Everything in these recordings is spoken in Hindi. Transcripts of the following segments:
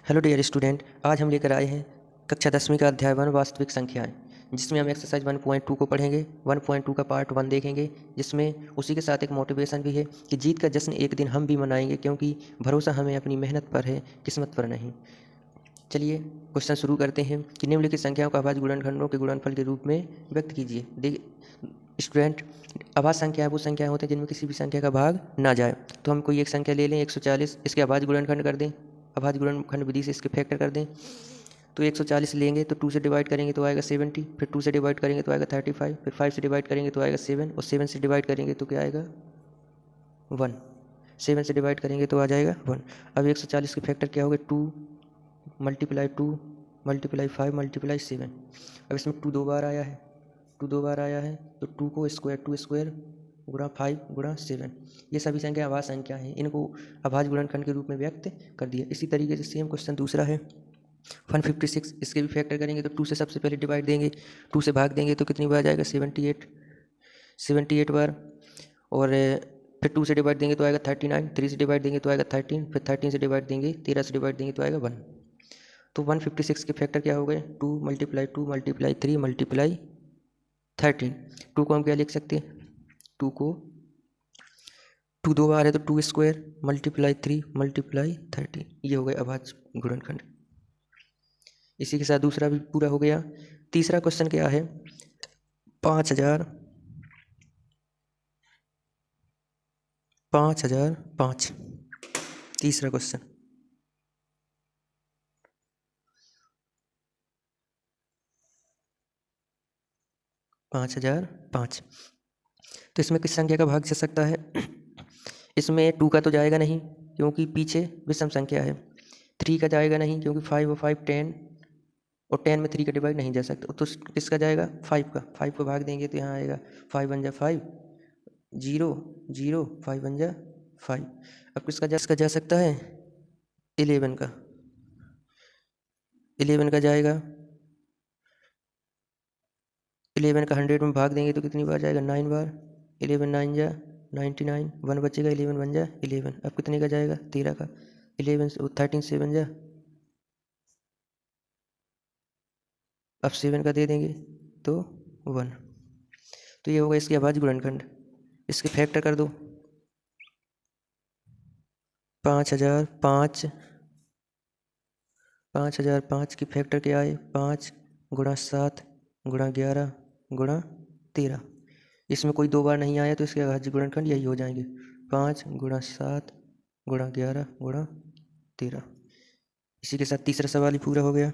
हेलो डियर स्टूडेंट, आज हम लेकर आए हैं कक्षा 10वीं का अध्याय 1 वास्तविक संख्याएं, जिसमें हम एक्सरसाइज 1.2 को पढ़ेंगे। 1.2 का पार्ट 1 देखेंगे, जिसमें उसी के साथ एक मोटिवेशन भी है कि जीत का जश्न एक दिन हम भी मनाएंगे, क्योंकि भरोसा हमें अपनी मेहनत पर है, किस्मत पर नहीं। चलिए क्वेश्चन शुरू करते हैं कि निम्नलिखित संख्याओं का अभाज्य गुणनखंडों के गुणनफल के रूप में व्यक्त कीजिए। स्टूडेंट, अभाज्य संख्या वो संख्या होते हैं जिनमें किसी भी संख्या का भाग ना जाए। तो हम कोई एक संख्या ले लें 140, इसके अभाज्य गुणनखंड कर दें, अभाज्य गुणनखंड विधि से इसके फैक्टर कर दें। तो 140 लेंगे तो 2 से डिवाइड करेंगे तो आएगा 70, फिर 2 से डिवाइड करेंगे तो आएगा 35, फिर 5 से डिवाइड करेंगे तो आएगा 7, और 7 से डिवाइड करेंगे तो क्या आएगा 1। 7 से डिवाइड करेंगे तो आ जाएगा 1। अब 140 के फैक्टर क्या होगा 2 मल्टीप्लाई 2 मल्टीप्लाई 5 मल्टीप्लाई 7। अब इसमें 2 दो बार आया है, 2 दो बार आया है तो 2 को स्क्वायर 2 स्क्वायर गुणा 5 गुणा 7। ये सभी संख्या अभाज्य संख्या हैं, इनको अभाज्य गुणनखंड के रूप में व्यक्त कर दिया। इसी तरीके से सेम क्वेश्चन दूसरा है 156, इसके भी फैक्टर करेंगे तो 2 से सबसे पहले डिवाइड देंगे, 2 से भाग देंगे तो कितनी बार जाएगा 78 बार, और फिर 2 से डिवाइड देंगे तो आएगा 39, 3 से डिवाइड देंगे तो आएगा 13, फिर 13 से डिवाइड देंगे 13 से डिवाइड देंगे तो आएगा 1। तो 156 के फैक्टर क्या हो गए 2 मल्टीप्लाई 2 मल्टीप्लाई 3 मल्टीप्लाई 13। 2 को हम क्या लिख सकते हैं 2 को 2 दो बार है तो 2 स्क्वायर मल्टीप्लाई 3 मल्टीप्लाई 13। ये हो गया अभाज्य गुणनखंड। इसी के साथ दूसरा भी पूरा हो गया। तीसरा क्वेश्चन क्या है 5005। तीसरा क्वेश्चन 5005। तो इसमें किस संख्या का भाग जा सकता है इसमें 2 का तो जाएगा नहीं, क्योंकि पीछे विषम संख्या है। 3 का जाएगा नहीं, क्योंकि 5 और 5 10, और 10 में 3 का डिवाइड नहीं जा सकता। तो किसका जाएगा 5 का। 5 को भाग देंगे तो यहाँ आएगा 5 1 जा 5 0 0 5 1 जा 5। अब किसका जा सकता है 11 का। 11 का जाएगा, 11 का 100 में भाग देंगे तो कितनी बार जाएगा 9 बार। 11 9 जा 99, 1 बचेगा 11 1 जा 11। अब कितने का जाएगा 13 का। 13 7 जा, अब 7 का दे देंगे तो 1। तो ये होगा इसके अभाज्य गुणनखंड। इसके फैक्टर कर दो 5005 की फैक्टर क्या आए 5 गुणा 7 गुणा 11 गुणा 13। इसमें कोई दो बार नहीं आया तो इसके अभाज्य गुणनखंड यही हो जाएंगे 5 गुणा 7 गुणा 11 गुणा 13। इसी के साथ तीसरा सवाल ही पूरा हो गया।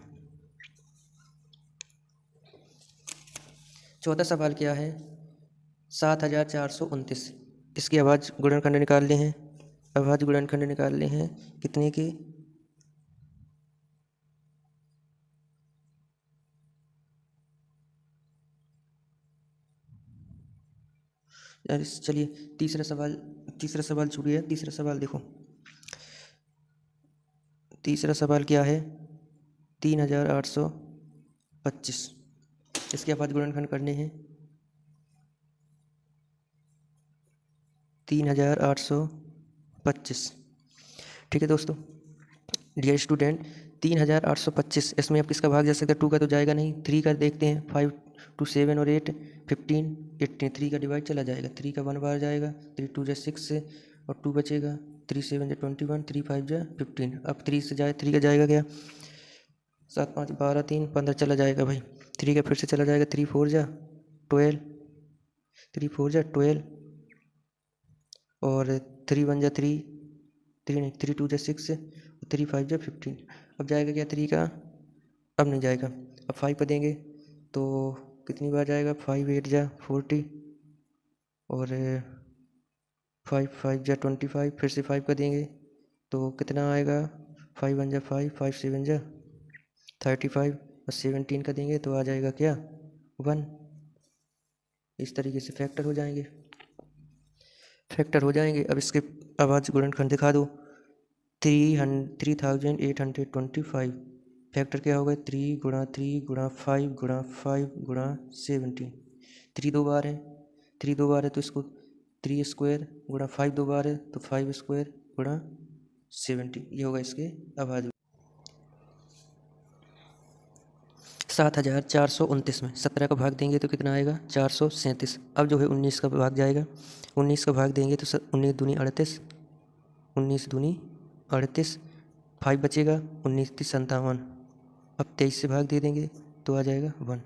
चौथा सवाल क्या है 7429। इसके अभाज्य गुणनखंड निकालने हैं। अभाज्य गुणनखंड निकालने हैं कितने के यार। चलिए तीसरा सवाल छूट गया। तीसरा सवाल देखो, तीसरा सवाल क्या है 3825। इसके अभाज्य गुणनखंड करने हैं 3825। ठीक है दोस्तों, डियर स्टूडेंट 3825 इसमें अब किसका भाग जा सकता है 2 का तो जाएगा नहीं। 3 का देखते हैं 5 2 7 और 8 15 18। 3 का डिवाइड चला जाएगा, 3 का 1 बार जाएगा, 3 2 जा 6 से और 2 बचेगा, 3 7 जा 21, 3 5 जा 15। अब 3 से जाए 3 का जाएगा क्या 7 5 12 3 15 चला जाएगा भाई। 3 का फिर से चला जाएगा 3 4 जा 12, 3 4 जा 12, और 3 1 जा 3 3 नहीं 3 2 जा 6, 3 5 जा 15। अब जाएगा क्या 3 का, अब नहीं जाएगा। अब 5 का देंगे तो कितनी बार जाएगा 5 8 जा 40, और 5 5 जा 25। फिर से 5 का देंगे तो कितना आएगा 5 1 जा 5 5 7 जा 35, और 17 का देंगे तो आ जाएगा क्या 1। इस तरीके से फैक्टर हो जाएंगे। अब इसके अभाज्य गुणनखंड दिखा दो 3825। फैक्टर क्या होगा 3 गुणा 5 गुणा 5 गुणा 17। 3 दो बार है, 3 दो बार है तो इसको 3 स्क्वायर गुणा 5 दो बार है तो 5 स्क्वायर गुणा 17। ये होगा इसके अभाज्य। 7,429 में 17 का भाग देंगे तो कितना आएगा 437। अब जो है 19 का भाग जाएगा, 19 का भाग देंगे तो 19 दूनी 38, 19 दूनी 38, 5 बचेगा, 19 3 57। अब 23 से भाग दे देंगे तो आ जाएगा 1।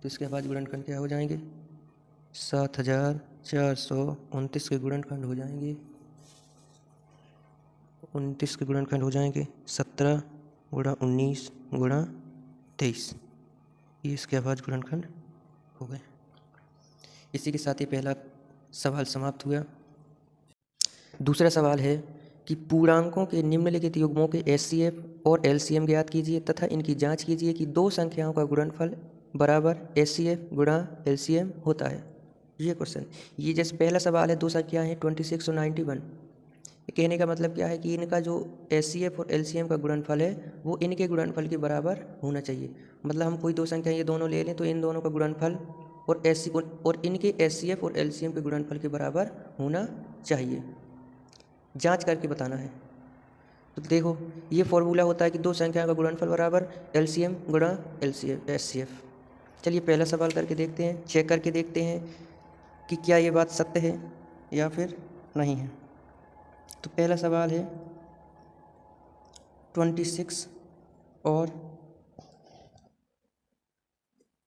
तो इसके बाद गुणनखंड क्या हो जाएंगे, 7,429 के गुणनखंड हो जाएंगे, 29 के गुणनखंड हो जाएंगे 17 गुणा 19 गुणा 23। ये इसके आवाज गुणनखंड हो गए। इसी के साथ ही पहला सवाल समाप्त हुआ। दूसरा सवाल है कि पूर्णांकों के निम्नलिखित युग्मों के HCF और LCM ज्ञात कीजिए तथा इनकी जांच कीजिए कि दो संख्याओं का गुणनफल बराबर HCF गुणा LCM होता है। ये क्वेश्चन, ये जैसे पहला सवाल है, दो संख्याएं हैं 26 और 91। कहने का मतलब क्या है कि इनका जो HCF और LCM का गुणनफल है वो इनके गुणनफल के बराबर होना चाहिए। मतलब हम कोई दो संख्या ये दोनों ले लें तो इन दोनों का गुणनफल और इनके HCF और LCM के गुणनफल के बराबर होना चाहिए। जांच करके बताना है। तो देखो ये फॉर्मूला होता है कि दो संख्याओं का गुणनफल बराबर LCM गुणा HCF। चलिए पहला सवाल करके देखते हैं, चेक करके देखते हैं कि क्या ये बात सत्य है या फिर नहीं है। तो पहला सवाल है 26 और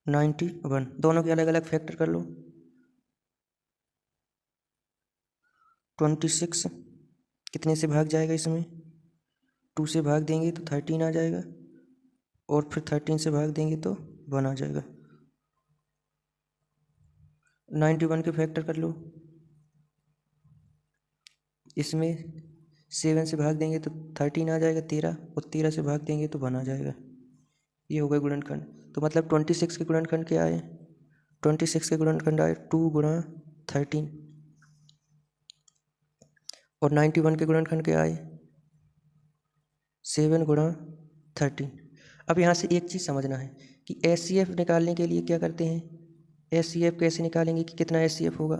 91 दोनों के अलग अलग फैक्टर कर लो। 26 कितने से भाग जाएगा, इसमें 2 से भाग देंगे तो 13 आ जाएगा, और फिर 13 से भाग देंगे तो 1 आ जाएगा। 91 के फैक्टर कर लो, इसमें 7 से भाग देंगे तो 13 आ जाएगा 13, और 13 से भाग देंगे तो 1 आ जाएगा। ये हो गए गुणनखंड। तो मतलब 26 के गुणनखंड क्या आए, 26 के गुणनखंड आए 2 गुणा 13, और 91 के गुणनखंड क्या आए 7 गुणा 13। अब यहाँ से एक चीज़ समझना है कि HCF निकालने के लिए क्या करते हैं, HCF कैसे निकालेंगे कि कितना HCF होगा।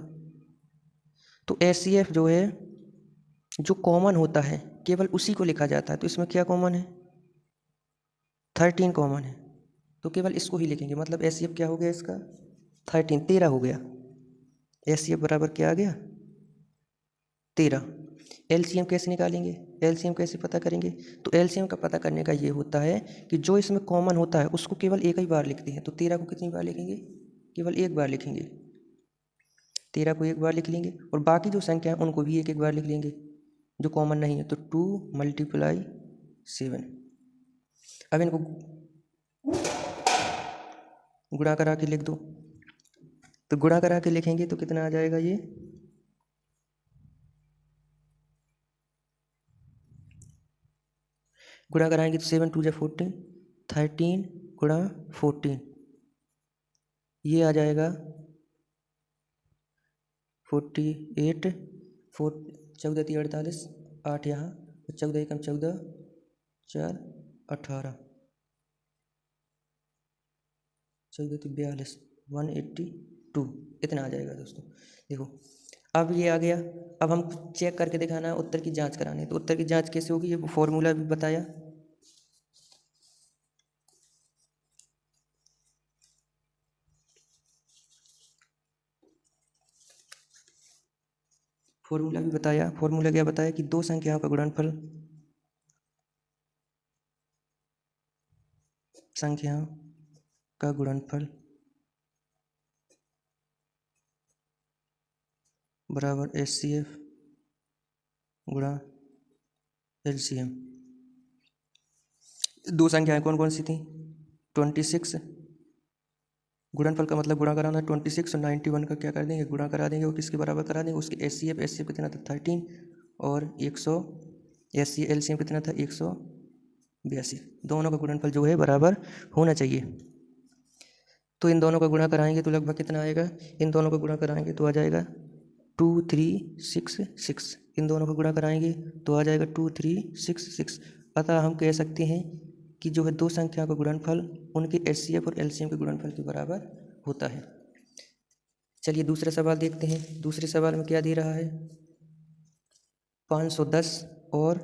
तो HCF जो है जो कॉमन होता है केवल उसी को लिखा जाता है। तो इसमें क्या कॉमन है, 13 कॉमन है, तो केवल इसको ही लिखेंगे। मतलब HCF क्या हो गया इसका 13 हो गया। HCF बराबर क्या आ गया 13। LCM कैसे निकालेंगे, LCM कैसे पता करेंगे। तो LCM का पता करने का ये होता है कि जो इसमें कॉमन होता है उसको केवल एक ही बार लिखते हैं। तो 13 को कितनी बार लिखेंगे, केवल एक बार लिखेंगे। 13 को एक बार लिख लेंगे, और बाकी जो संख्या है उनको भी एक एक बार लिख लेंगे जो कॉमन नहीं है। तो 2 × 7। अब इनको गुणा करा के लिख दो। तो गुणा करा के लिखेंगे तो कितना आ जाएगा, ये गुणा कराएंगे तो 7 2 × 14, 13 गुणा 14, ये आ जाएगा 48, 14 3 48, 8 यहाँ, 14 × 14 4 18, 14 3 42, 182, इतना आ जाएगा दोस्तों। देखो अब ये आ गया। अब हम चेक करके दिखाना है, उत्तर की जांच करानी है। तो उत्तर की जांच कैसे होगी, ये फॉर्मूला भी बताया। फॉर्मूला क्या बताया कि दो संख्याओं का गुणनफल बराबर HCF गुणा LCM। दो संख्याएं कौन कौन सी थी, 26, गुणनफल का मतलब गुणा कराना, 26 और 91 का क्या कर देंगे गुणा करा देंगे, और किसके बराबर करा देंगे, उसके HCF कितना था 13, और 100 LCM कितना था 182। दोनों का गुणनफल जो है बराबर होना चाहिए। तो इन दोनों का गुणा कराएंगे तो लगभग कितना आएगा, इन दोनों का गुणा कराएंगे तो आ जाएगा 2366। इन दोनों का गुणा कराएंगे तो आ जाएगा 2366। अतः हम कह सकते हैं कि जो है दो संख्या का गुणनफल उनके HCF और LCM के गुणनफल के बराबर होता है। चलिए दूसरा सवाल देखते हैं। दूसरे सवाल में क्या दे रहा है, 510 और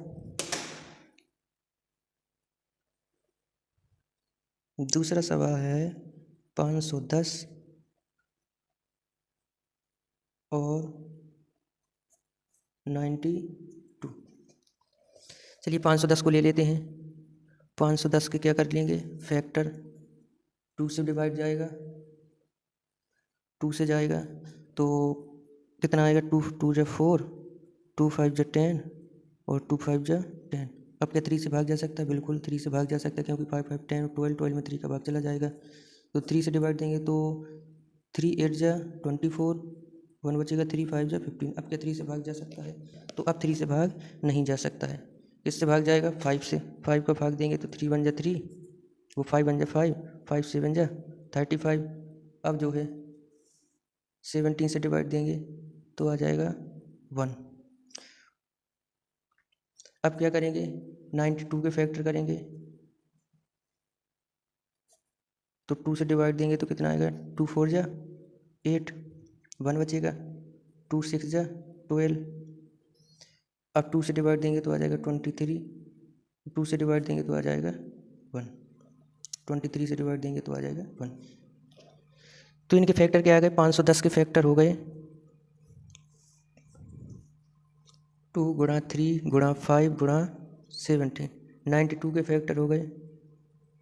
दूसरा सवाल है 510 और 92। चलिए 510 को ले लेते हैं। 510 के क्या कर लेंगे, फैक्टर 2 से डिवाइड जाएगा, 2 से जाएगा तो कितना आएगा, 2 2 जा 4, 2 5 जा 10 और 2 5 जा 10। अब क्या 3 से भाग जा सकता है, बिल्कुल 3 से भाग जा सकता है, क्योंकि 5 5 10 और 12 12 में 3 का भाग चला जाएगा। तो 3 से डिवाइड देंगे तो 3 8 जा 24, 1 बचेगा, 3 5 जा 15। अब क्या 3 से भाग जा सकता है, तो अब 3 से भाग नहीं जा सकता है। किससे भाग जाएगा, 5 से। 5 का भाग देंगे तो 3 1 जा 3, वो 5 1 जा 5, 5 7 जा 35। अब जो है 17 से डिवाइड देंगे तो आ जाएगा 1। अब क्या करेंगे, 92 के फैक्टर करेंगे तो 2 से डिवाइड देंगे तो कितना आएगा, 2 4 जा 8, 1 बचेगा, 2 6 जा 12। अब 2 से डिवाइड देंगे तो आ जाएगा 23, 2 से डिवाइड देंगे तो आ जाएगा 1, 23 से डिवाइड देंगे तो आ जाएगा 1। तो इनके फैक्टर क्या आ गए, 510 के फैक्टर हो गए 2 गुणा 3 गुणा 5 गुणा 17। 92 के फैक्टर हो गए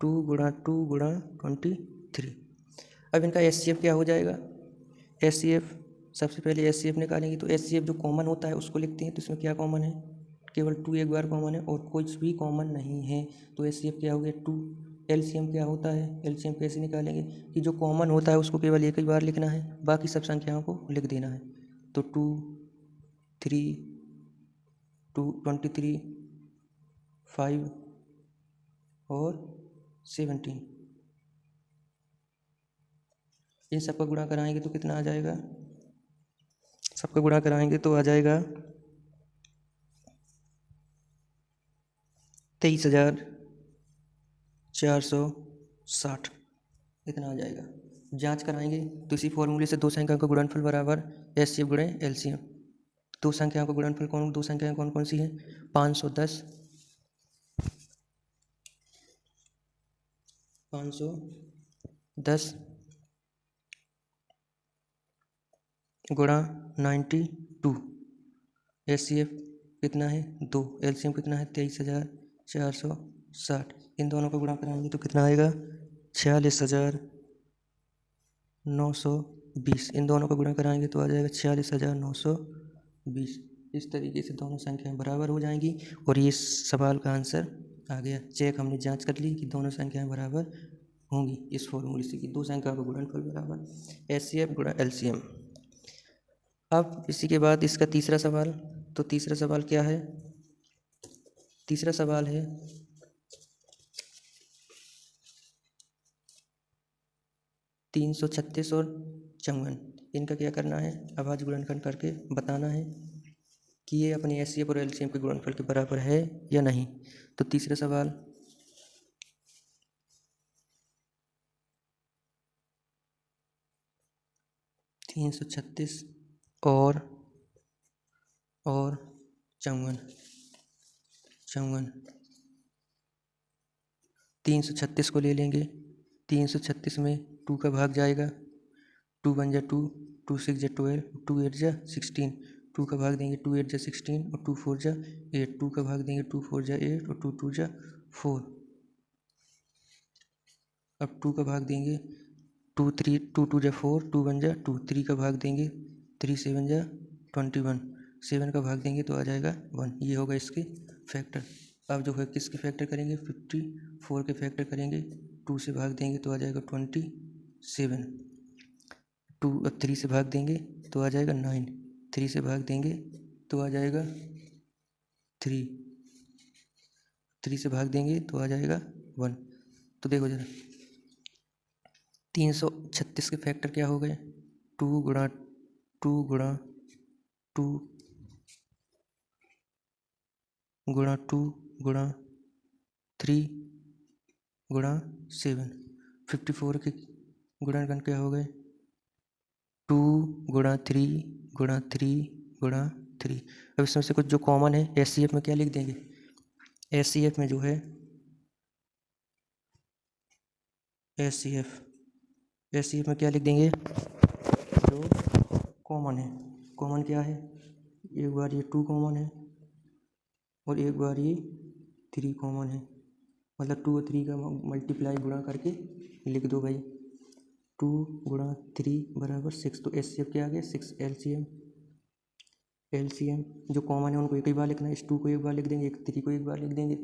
2 गुणा 2 गुणा 23। अब इनका एचसीएफ क्या हो जाएगा, एचसीएफ सबसे पहले एचसीएफ निकालेंगे तो एचसीएफ जो कॉमन होता है उसको लिखते हैं। तो इसमें क्या कॉमन है, केवल 2 एक बार कॉमन है और कुछ भी कॉमन नहीं है। तो एचसीएफ क्या हो गया 2। एलसीएम क्या होता है, एलसीएम कैसे निकालेंगे कि जो कॉमन होता है उसको केवल एक ही बार लिखना है, बाकी सब संख्याओं को लिख देना है। तो 2 3 2 23 5 और 17, इन सबका गुणा कराएंगे तो कितना आ जाएगा, सबका गुणा कराएंगे तो आ जाएगा 23,460, इतना आ जाएगा। जांच कराएंगे तो इसी फॉर्मूले से दो संख्याओं का गुणनफल बराबर एचसीएफ गुणे एलसीएम। दो संख्याओं का गुणनफल दो संख्याएं कौन कौन सी हैं, 510 गुणा 92। एचसीएफ कितना है 2, एलसीएम कितना है 23,460। इन दोनों का गुणा कराएंगे तो कितना आएगा 46,920। इन दोनों का गुणा कराएंगे तो आ जाएगा 46,920। इस तरीके से दोनों संख्याएं बराबर हो जाएंगी और ये सवाल का आंसर आ गया। चेक हमने जांच कर ली कि दोनों संख्याएं बराबर होंगी इस फॉर्मूले से कि दो संख्याओं का गुणनफल बराबर एचसीएफ गुणा एलसीएम। अब इसी के बाद इसका तीसरा सवाल, तो तीसरा सवाल क्या है, तीसरा सवाल है 336 और 54। इनका क्या करना है, अभाज्य गुणनखंड करके बताना है कि ये अपने एचसीएफ और एलसीएम के गुणनफल के बराबर है या नहीं। तो तीसरा सवाल, तीन सौ छत्तीस और 54। 336 को ले लेंगे, 336 में 2 का भाग जाएगा, 2 1 जा 2, 2 6 जा 12, 2 8 जा 16। 2 का भाग देंगे 2 8 जा 16 और 2 4 जा 8। 2 का भाग देंगे 2 4 जा 8 और 2 2 जा 4। अब 2 का भाग देंगे 2 3 2 2 जा 4, 2 1 जा 2। 3 का भाग देंगे 3 7 जा 21। 7 का भाग देंगे तो आ जाएगा 1। ये होगा इसके फैक्टर। अब जो है किसके फैक्टर करेंगे, 54 के फैक्टर करेंगे। 2 से भाग देंगे तो आ जाएगा 27। 3 से भाग देंगे तो आ जाएगा 9। 3 से भाग देंगे तो आ जाएगा 3। 3 से भाग देंगे तो आ जाएगा 1। तो देखो जरा 336 के फैक्टर क्या हो गए, 2 गुणा 2 गुणा 2 गुणा 2 गुणा 3 गुणा 7। 54 के गुणनखंड क्या हो गए, 2 गुणा 3 गुणा 3 गुणा 3। अब इसमें से कुछ जो कॉमन है एचसीएफ में क्या लिख देंगे, एचसीएफ में जो है एच में क्या लिख देंगे, जो कॉमन है। कॉमन क्या है, एक बार ये 2 कॉमन है और एक बार ये 3 कॉमन है, मतलब 2 और 3 का मल्टीप्लाई गुणा करके लिख दो भाई। 2 गुणा 3 बराबर 6। तो एचसीएफ क्या आ गया 6। एलसीएम जो कॉमन है उनको एक ही बार लिखना है, इस 2 को एक बार लिख देंगे, 3 को एक बार लिख देंगे।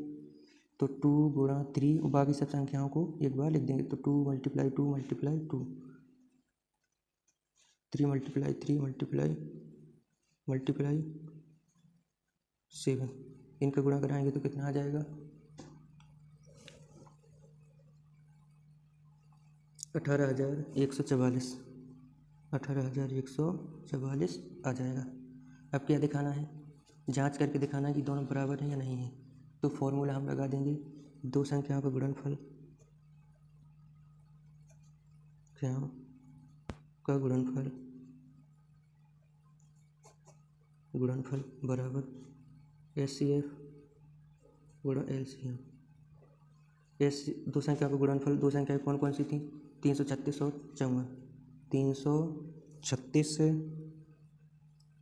तो 2 गुणा 3 और बाकी सब संख्याओं को एक बार लिख देंगे। तो 2 मल्टीप्लाई 2 मल्टीप्लाई 2, 3 मल्टीप्लाई 3 मल्टीप्लाई 7। इनका गुणा कराएंगे तो कितना आ जाएगा, 18,144। 18,144 आ जाएगा। अब क्या दिखाना है, जांच करके दिखाना है कि दोनों बराबर हैं या नहीं है। तो फॉर्मूला हम लगा देंगे, दो संख्याओं का गुणनफल बराबर एचसीएफ गुणा एलसीएम। दो संख्या का गुणनफल, दो संख्याएं कौन कौन सी थी, 336 और 54। 336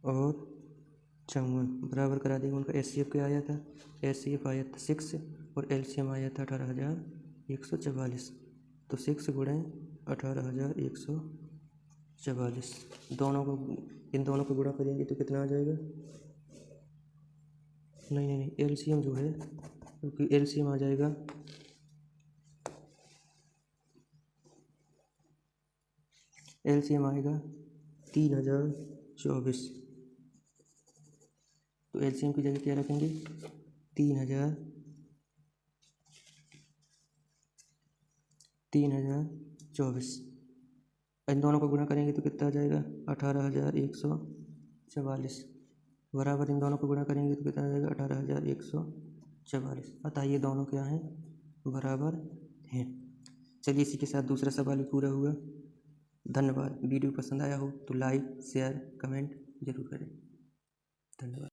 और 54 बराबर करा देंगे। उनका एचसीएफ क्या आया था, एचसीएफ आया था 6 और एलसीएम आया था 18,144। तो 6 गुणे 18,144, इन दोनों को गुणा करेंगे तो कितना आ जाएगा, नहीं एलसीएम जो है, क्योंकि एलसीएम आ जाएगा, एलसीएम आएगा 3,024। तो एलसीएम की जगह क्या रखेंगे, 3,024। इन दोनों को गुणा करेंगे तो कितना आ जाएगा, 18,144 बराबर, इन दोनों को गुणा करेंगे तो कितना आ जाएगा, 18,144। बताइए दोनों क्या हैं, बराबर हैं। चलिए इसी के साथ दूसरा सवाल भी पूरा हुआ। धन्यवाद। वीडियो पसंद आया हो तो लाइक शेयर कमेंट जरूर करें। धन्यवाद।